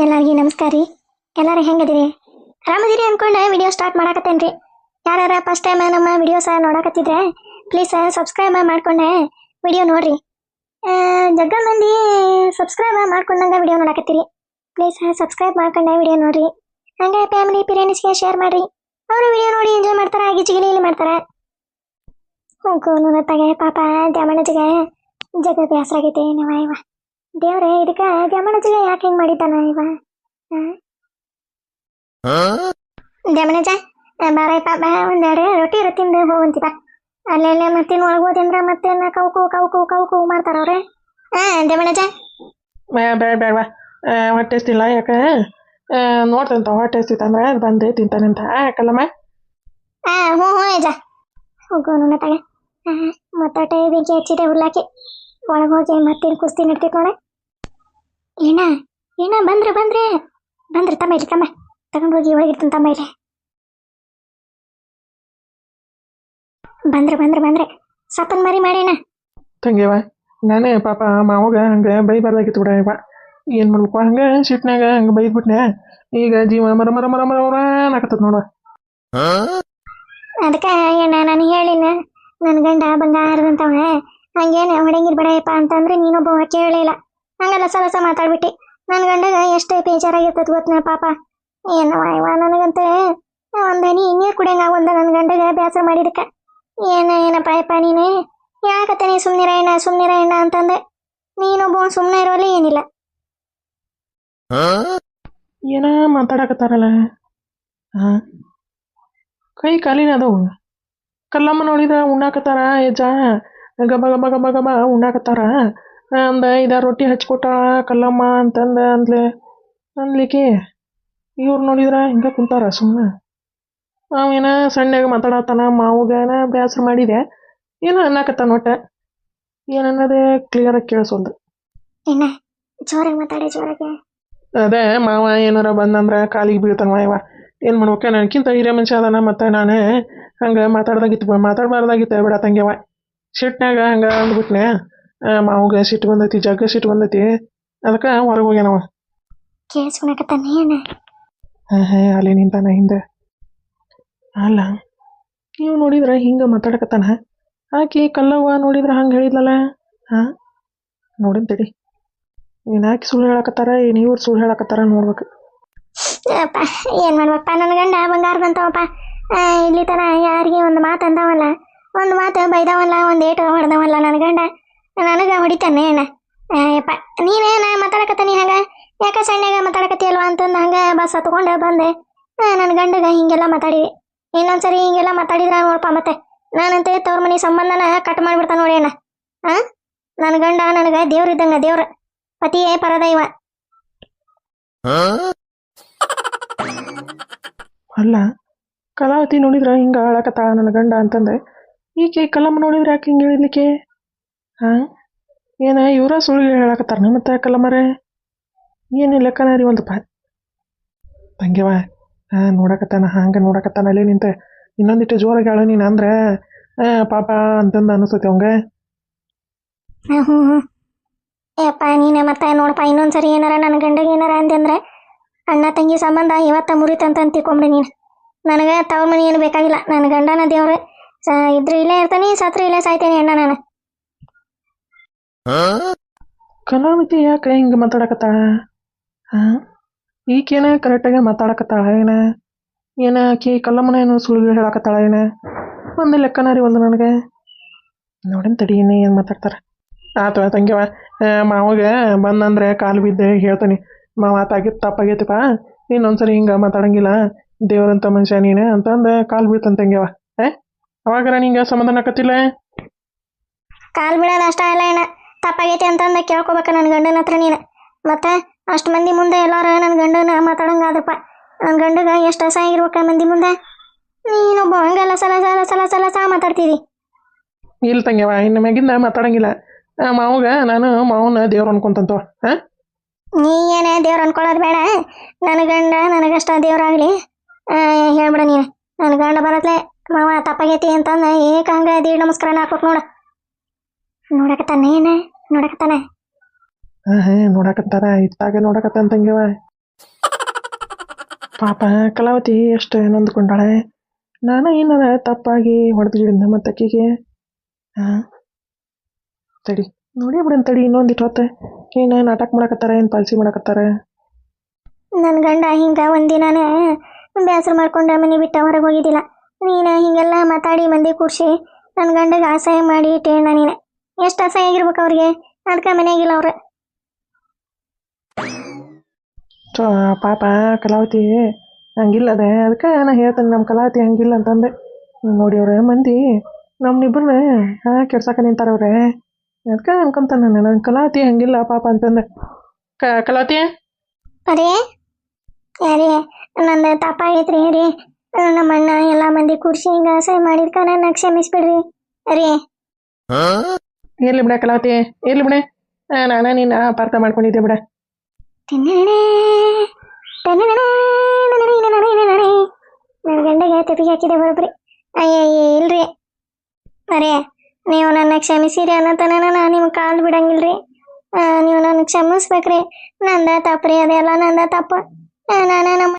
ಎಲ್ಲರಿಗೂ ನಮಸ್ಕಾರ ರೀ. ಎಲ್ಲರೂ ಹೆಂಗದಿರಿ? ಆರಾಮದಿರಿ ಅನ್ಕೊಂಡೆ ವಿಡಿಯೋ ಸ್ಟಾರ್ಟ್ ಮಾಡಾಕತ್ತೇನ್ರಿ. ಯಾರ್ಯಾರ ಫಸ್ಟ್ ಟೈಮ್ ನಮ್ಮ ವಿಡಿಯೋಸ್ ನೋಡಕತ್ತಿದ್ರೆ ಪ್ಲೀಸ್ ಸಬ್ಸ್ಕ್ರೈಬ್ ಮಾಡ್ಕೊಂಡೆ ವಿಡಿಯೋ ನೋಡ್ರಿ. ಜಗ್ಗ ಮಂದಿ ಸಬ್ಸ್ಕ್ರೈಬ್ ಮಾಡ್ಕೊಂಡಂಗೆ ವಿಡಿಯೋ ನೋಡಕತ್ತೀರಿ. ಪ್ಲೀಸ್ ಸಬ್ಸ್ಕ್ರೈಬ್ ಮಾಡ್ಕೊಂಡೆ ವಿಡಿಯೋ ನೋಡ್ರಿ. ಹಂಗೆ ಫ್ಯಾಮಿಲಿ ಪೇರೆಂಟ್ಸ್ಗೆ ಶೇರ್ ಮಾಡ್ರಿ. ಅವರು ವಿಡಿಯೋ ನೋಡಿ ಎಂಜಾಯ್ ಮಾಡ್ತಾರೆ, ಗಿಜಿಗಿಲಿ ಇಲ್ಲಿ ಮಾಡ್ತಾರೆ. ಹೋಗೋನುತ್ತಾಗೆ ಪಾಪ ದ್ಯಾಮಣ್ಣಜಿಗೆ ಜಗ ಬೇಸರ ಆಗೈತೆ. ಇವ ದೇವ್ರೆ ಇದಕ್ಕೆ ದ್ಯಾಮಣ್ಣಜಿಗೆ ಯಾಕೆ ಹಿಂಗೆ ಮಾಡಿದ್ದಾನ ಇವ? ದ್ಯಾಮಣ್ಣಜ ಬಾರಪ್ಪ ಬಾ, ಒಂದೆರಡು ರೊಟ್ಟಿ ತಿಂದು ಹೋಗಂತಿದ. ಅಲ್ಲೆಲ್ಲ ಮತ್ತೇನು ಒಳಗೋದಂದ್ರೆ ಮತ್ತೇನ ಕೌಕು ಕೌಕು ಕೌಕು ಮಾಡ್ತಾರ ಅವ್ರೆ. ದ್ಯಾಮಣ್ಣಜ ಬೇಡ ಬೇಡವಾ, ಹೊಟ್ಟೆ ಎಷ್ಟಿಲ್ಲ ಯಾಕೆ ನೋಡ್ತಂತ ಹೊಟ್ಟೆ ಎಷ್ಟಿತ್ತಂದ್ರೆ ಬಂದು ತಿಂತಾನಂತ ಕಲ್ಲಮ್ಮ. ಹ್ಞೂ ಹ್ಞೂ ಅಜ್ಜ ಹೋಗೋನು ತಗ. ಮತ್ತಟೆ ಬೆಂಕಿ ಹಚ್ಚಿದೆ ಉರ್ಲಾಕಿ ಒಳಗೆ ಹೋಗಿ ಮತ್ತೇನು ಕುಸ್ತಿ ನಡ್ತೈತೆ ನೋಡೆ. ಏನ ಏನ ಬಂದ್ರೆ ಬಂದ್ರೆ ಬಂದ್ರೆ ತಮ್ಮ ಇಲ್ಲಿ ತಮ್ಮ ತಗೊಂಡೋಗಿ ಒಳಗಿರ್ತಾನೆ ತಮ್ಮ ಇಲ್ಲಿ. ಬಂದ್ರೆ ಬಂದ್ರೆ ಬಂದ್ರೆ ಸಪ್ಪನ್ ಮರಿ ಮಾಡೇನ ತಂಗಿವ. ನಾನೇ ಪಾಪ ಮಾವಾಗ ಹಂಗೆ ಬೈಬಾರ್ದಾಗಿತ್ತು ಬಿಡ ಇವ. ಏನು ಮಾಡ್ಬೇಕು ಹಂಗೆ ಸಿಟ್ನಾಗ ಹಂಗೆ ಬೈದ್ಬಿಟ್ನೆ. ಈಗ ಜೀವ ಮರ ಮರ ಮರ ಮರ ಮರ ನಾಕತ್ತದ ನೋಡುವ. ಅದಕ್ಕೆ ಏನ ನಾನು ಹೇಳಿನ ನನ್ನ ಗಂಡ ಬಂಗಾರದಂತವ ಹಂಗೇನು ಹೊಡಂಗಿರ್ ಬಿಡಯಪ್ಪ ಅಂತಂದ್ರೆ ನೀನೊಬ್ಬ ಕೇಳಿಲ್ಲ. ಹಂಗೆಲ್ಲ ಸಲಸ ಮಾತಾಡ್ಬಿಟ್ಟು ನನ್ನ ಗಂಡಗ ಎಷ್ಟು ಬೇಜಾರಾಗಿರ್ತದ ಗೊತ್ತನ ಪಾಪ. ಏನವ ಇವ ನನಗಂತೆ ಒಂದು ಹನಿ ನೀರು ಕುಡಿಯಂಗ ಒಂದ ನನ್ನ ಗಂಡಗ ಬೇಸರ ಮಾಡಿದಕ್ಕೆ ಏನಪ್ಪ ಯಪ್ಪ ನೀನು ಯಾಕತ್ತೇನೆ ಸುಮ್ನಿರ ಎಣ್ಣ ಅಂತಂದೆ. ನೀನೊಬ್ಬ ಸುಮ್ಮನೆ ಇರೋಲಿ ಏನಿಲ್ಲ. ಏನ ಮಾತಾಡಕತ್ತಾರಲ್ಲ. ಕೈ ಕಾಲಿನ ಅದವು. ಕಲ್ಲಮ್ಮ ನೋಡಿದ್ರ ಉಣ್ಣಾಕತ್ತಾರ ಯಜ್ಜ ಗಬ ಗಬ ಗಬ ಗಬ ಉಣ್ಣಾಕತ್ತಾರ. ಅಂದ 5 ರೊಟ್ಟಿ ಹಚ್ಕೊಟ್ಟ ಕಲ್ಲಮ್ಮ ಅಂತಂದ ಅನ್ಲಿಕ್ಕೆ ಇವ್ರು ನೋಡಿದ್ರ ಹಿಂಗೆ ಕುಂತಾರ ಸುಮ್ಮನೆ. ಅವೇನ ಸಣ್ಣಗೆ ಮಾತಾಡತ್ತಾನ ಮಾವುಗನ ಬೇಸರ ಮಾಡಿದೆ ಏನೋ ಅನ್ನಕತ್ತಾನ ಒಟ್ಟ. ಏನನ್ನೋದೇ ಕ್ಲಿಯರಾಗಿ ಕೇಳಿಸೋಲ್ದು. ಏನ ಜೋರಾಗಿ ಮಾತಾಡಿ ಜೋರಾಗಿ. ಅದೇ ಮಾವ ಏನಾರ ಬಂದಂದ್ರೆ ಕಾಲಿಗೆ ಬೀಳ್ತಾನ ಇವ. ಏನು ಮಾಡ್ಬೇಕ, ನನಗಿಂತ ಹಿರಿಯ ಮನುಷ್ಯ ಅದಾನ. ಮತ್ತು ನಾನು ಹಂಗೆ ಮಾತಾಡಬಾರ್ದಾಗಿತ್ತು ಬಿಡ ತಂಗ್ಯವ. ಸಿಟ್ನಾಗ ಹಂಗೆ ಅಂದ್ಬಿಟ್ನೆ. ಮಾವುಗೆ ಸಿಟ್ಟು ಬಂದೈತಿ, ಜಗ್ಗ ಸಿಟ್ಟು ಬಂದೈತಿ. ಅದಕ್ಕೆ ಹೊರಗೆ ಹೋಗ್ಯಾನವ. ಕೇಳಿಸ್ಕೊಳಕತ್ತಾನ ಏನ? ಅಲ್ಲಿ ನಿಂತಾನ ಹಿಂದೆ. ಅಲ್ಲ ನೀವು ನೋಡಿದ್ರೆ ಹಿಂಗೆ ಮಾತಾಡಕತ್ತಾನ. ಆಕಿ ಕಲ್ಲವ್ವ ನೋಡಿದ್ರೆ ಹಂಗೆ ಹೇಳಿದ್ಲಲ್ಲ. ನೋಡಿನ ತಡಿ, ನೀನು ಆಕಿ ಸುಳ್ಳು ಹೇಳಕತ್ತಾರ ಏನು ಇವ್ರು ಸುಳ್ಳು ಹೇಳಕತ್ತಾರ ನೋಡ್ಬೇಕು. ಅಪ್ಪ ಏನು ಮಾಡ್ಬೇಕಪ್ಪ, ನನ್ನ ಗಂಡ ಬಂಗಾರದಂತವಪ್ಪ. ಇಲ್ಲಿ ತನ ಯಾರಿಗೆ ಒಂದು ಮಾತು ಅಂದವಲ್ಲ, ಒಂದು ಮಾತು ಬೈದವಲ್ಲ, ಒಂದು ಏಟು ಹೊಡೆದವಲ್ಲ ನನ್ನ ಗಂಡ. ನನಗೆ ಹೊಡಿತಾನೆ ಅಣ್ಣ. ಯಪ್ಪ ನೀನೇನ ಮಾತಾಡಕತ್ತಾನಿ ಹಂಗೆ ಯಾಕೆ ಸಣ್ಣಗೆ ಮಾತಾಡಕತ್ತಿಯಲ್ವ ಅಂತಂದು ಹಂಗೆ ಬಸ್ ಹತ್ಕೊಂಡು ಬಂದೆ. ನನ್ನ ಗಂಡಗ ಹಿಂಗೆಲ್ಲ ಮಾತಾಡಿದೆ. ಇನ್ನೊಂದ್ಸರಿ ಹಿಂಗೆಲ್ಲ ಮಾತಾಡಿದ್ರೆ ನೋಡಪ್ಪ ಮತ್ತೆ ನಾನಂತೆ ತವ್ರ ಮನೆ ಸಂಬಂಧನ ಕಟ್ ಮಾಡಿಬಿಡ್ತಾನೆ ನೋಡಿ ಅಣ್ಣ. ನನ್ನ ಗಂಡ ನನಗೆ ದೇವ್ರಿದ್ದಂಗ, ದೇವ್ರ ಪತಿಯೇ ಪರದೈವ. ಅಲ್ಲ ಕಲಾವತಿ ನೋಡಿದ್ರೆ ಹಿಂಗೆ ಆಳಕತ್ತಾಳ ನನ್ನ ಗಂಡ ಅಂತಂದೆ. ಈಕೆ ಕಲ್ಲಮ್ಮ ನೋಡಿದ್ರೆ ಯಾಕೆ ಹಿಂಗೆ ಹೇಳಿದ್ಲಿಕ್ಕೆ? ಏನ ಇವರ ಸುಳ್ಳು ಹೇಳಕತ್ತಾರ ಮತ್ತೆ ಕಲ್ಲಮ್ಮರೇ? ಏನು ಲೆಕ್ಕನ ರೀ ಒಂದಪ್ಪ ತಂಗ್ಯವ. ನೋಡಕತ್ತಾನ ಹಂಗೆ ನೋಡಕತ್ತಾನ ಅಲ್ಲೇ ನಿಂತೆ. ಇನ್ನೊಂದಿಟ್ಟು ಜೋರಾಗಿ ಹೇಳ ನೀನು ಅಂದ್ರೆ ಪಾಪ ಅಂತಂದು ಅನಿಸ್ತೈತಿ ಅವಂಗೆ. ಹ್ಞೂ ಯಪ್ಪ ನೀನು ಮತ್ತೆ ನೋಡಪ್ಪ ಇನ್ನೊಂದ್ಸರಿ ಏನಾರ ನನ್ನ ಗಂಡಗೆ ಏನಾರ ಅಂದೆ ಅಣ್ಣ ತಂಗಿ ಸಂಬಂಧ ಇವತ್ತ ಮುರಿತಂತ ತಿಳ್ಕೊಂಬಿಡಿ ನೀನು. ನನಗೆ ತವ್ರ ಮನೆ ಏನು ಬೇಕಾಗಿಲ್ಲ. ನನ್ನ ಗಂಡನ ದೇವ್ರೆ. ಇದ್ರೆ ಇಲ್ಲೇ ಇರ್ತಾನೆ, ಸತ್ರ ಇಲ್ಲೇ ಸಾಯ್ತೇನೆ ಅಣ್ಣ ನಾನು. ಕಲಾವತಿ ಯಾಕೆ ಹಿಂಗೆ ಮಾತಾಡಕತ್ತಾಳ? ಈಕೇನ ಕರೆಕ್ಟಾಗಿ ಮಾತಾಡಕತ್ತಾಳ ಏನ ಆಕಿ ಕಲ್ಲಮ್ಮನ ಏನು ಸುಳ್ಳು ಹೇಳಕತ್ತಾಳ ಒಂದು ಲೆಕ್ಕನ ರೀ ಒಂದು ನನಗೆ. ನೋಡಿನ ತಡಿ ಏನು ಮಾತಾಡ್ತಾರೆ. ಆತು ತಂಗ್ಯವ, ಮಾವಾಗ ಬಂದಂದ್ರೆ ಕಾಲು ಬಿದ್ದೆ ಹೇಳ್ತಾನೆ, ಮಾವ ತಪ್ಪಾಗೈತಿಪ್ಪ, ಇನ್ನೊಂದ್ಸರಿ ಹಿಂಗೆ ಮಾತಾಡಂಗಿಲ್ಲ, ದೇವ್ರಂತ ಮನುಷ್ಯ ನೀನು ಅಂತಂದು ಕಾಲು ಬೀಳ್ತಾನೆ ತಂಗ್ಯವ. ಅವಾಗಾರ ನಿಂಗೆ ಸಮಾಧಾನ ಆಕತ್ತಿಲ್ಲ? ಕಾಲು ಬೀಳೋದು ಅಷ್ಟ ಇಲ್ಲ ಅಣ್ಣ, ತಪ್ಪಾಗೈತಿ ಅಂತಂದು ಕೇಳ್ಕೊಬೇಕ ನನ್ನ ಗಂಡನ ಹತ್ರ ನೀನು. ಮತ್ತೆ ಅಷ್ಟು ಮಂದಿ ಮುಂದೆ ಎಲ್ಲಾರ ನನ್ನ ಗಂಡನ ಮಾತಾಡಂಗಾದಪ್ಪ. ನನ್ನ ಗಂಡಗ ಎಷ್ಟು ಅಸಹ್ಯ ಮಂದಿ ಮುಂದೆ. ನೀನೊಬ್ಬ ಹಂಗೆಲ್ಲ ಸಲ ಮಾತಾಡ್ತೀವಿ. ಇಲ್ಲ ತಂಗ್ಯವ, ಇನ್ನು ಮ್ಯಾಗಿಂದ ಮಾತಾಡಂಗಿಲ್ಲ. ಮಾವಾಗ ನಾನು ಮಾವನ ದೇವ್ರು ಅನ್ಕೊಂತಂತವ. ನೀ ಏನೇ ದೇವ್ರು ಅನ್ಕೊಳ್ಳೋದು ಬೇಡ. ನನ್ನ ಗಂಡ ನನಗಷ್ಟ ದೇವ್ರಾಗಲಿ ಹೇಳ್ಬಿಡ ನೀನು. ನನ್ನ ಗಂಡ ಬರತ್ಲೆ ಮಾವ ತಪ್ಪಾಗೈತಿ ಅಂತಂದು ಹಂಗೆ ದೀಡ್ ನಮಸ್ಕಾರ ಹಾಕ್ಬೇಕು ನೋಡ. ನೋಡಕತ್ತಾನೆ ನೋಡಕತ್ತಾನೆ. ನೋಡಕತ್ತಾರ ಇತ್ತಾಗ ನೋಡಕತ್ತಾನ ತಂಗ್ಯವ. ಪಾಪ ಕಲಾವತಿ ಎಷ್ಟು ನೊಂದ್ಕೊಂಡಾಳೆ. ನಾನು ಏನಾರ ತಪ್ಪಾಗಿ ಹೊಡೆದಿಳಿದ ಮತ್ತೆ ಅಕ್ಕಿಗೆ ಹಾಂ ತಡಿ ನೋಡಿ ಬಿಡನ್ ತಡಿ ಇನ್ನೊಂದಿಟ್ಟು ಹೊತ್ತು ಏನು ನಾಟಕ ಮಾಡಕತ್ತಾರ ಏನು ಪಾಲ್ಸಿ ಮಾಡಕತ್ತಾರ. ನನ್ನ ಗಂಡ ಹಿಂಗೆ ಒಂದಿನಾನೇ ಬೇಸರ ಮಾಡ್ಕೊಂಡು ಮನೆ ಬಿಟ್ಟು ಹೊರಗೆ ಹೋಗಿದ್ದಿಲ್ಲ. ನೀನು ಹೀಗೆಲ್ಲ ಮಾತಾಡಿ ಮಂದಿ ಕೂರಿಸಿ ನನ್ನ ಗಂಡಗೆ ಅಸಹ್ಯ ಮಾಡಿ ಇಟ್ಟೇಣ ನೀನು. ಎಷ್ಟು ಅಸಹ್ಯ ಆಗಿರ್ಬೇಕು ಅವ್ರಿಗೆ, ಅದಕ್ಕೆ ಮನೆಯಾಗಿಲ್ಲ ಅವ್ರು. ಸೊ ಪಾಪ ಕಲಾವತಿ ಹಂಗಿಲ್ಲ ಅದೇ ಅದಕ್ಕೆ ನಾ ಹೇಳ್ತೇನೆ ನಮ್ಮ ಕಲಾವತಿ ಹಂಗಿಲ್ಲ ಅಂತಂದೆ. ನೋಡಿ ಅವ್ರೆ ಮಂದಿ ನಮ್ಮನ್ನಿಬ್ಬರನ್ನ ಕೆಡ್ಸಕ್ಕೆ ನಿಂತಾರವ್ರೆ. ಅದಕ್ಕೆ ಅನ್ಕೊಂತಾನೆ ನಾನು ನನ್ನ ಕಲಾವತಿ ಹಂಗಿಲ್ಲ ಪಾಪ ಅಂತಂದೆ. ಕಲಾವತಿ ಅರೇ ಯಾರೇ ನಂದು ತಪ್ಪಾಗೈತ್ರಿ ರೀ. ನಮ್ಮ ಅಣ್ಣ ಎಲ್ಲ ಮಂದಿ ಕೂರಿಸಿ ಹಿಂಗೆ ಅಸಹ್ಯ ಮಾಡಿದ್ಕ ನನ್ನ ಕ್ಷಮಿಸ್ಬಿಡ್ರಿ ಅರೇ. ಎಲ್ಲಿ ಬಿಡ ಕಲಾವತಿ ಎಲ್ಲಿ ಬಿಡೆ, ನಾನು ನೀನು ಅಪಾರ್ಥ ಮಾಡ್ಕೊಂಡಿದ್ದೆ ಬಿಡ. ನನ್ನ ಗಂಡಗೆ ತೆಪಿಗೆ ಹಾಕಿದೆ ಬರೋಬ್ರಿ. ಅಯ್ಯಯ್ಯ ಇಲ್ರಿ ಅರೇ, ನೀವು ನನ್ನ ಕ್ಷಮಿಸಿರಿ ಅನ್ನತನ ನಾನು ನಿಮ್ಗೆ ಕಾಲು ಬಿಡಂಗಿಲ್ರಿ. ನೀವು ನನ್ನ ಕ್ಷಮಿಸ್ಬೇಕ್ರಿ. ನಂದ ತಪ್ಪ್ರಿ, ಅದೆಲ್ಲ ನಂದ ತಪ್ಪು. ನಾನು ನಮ್ಮ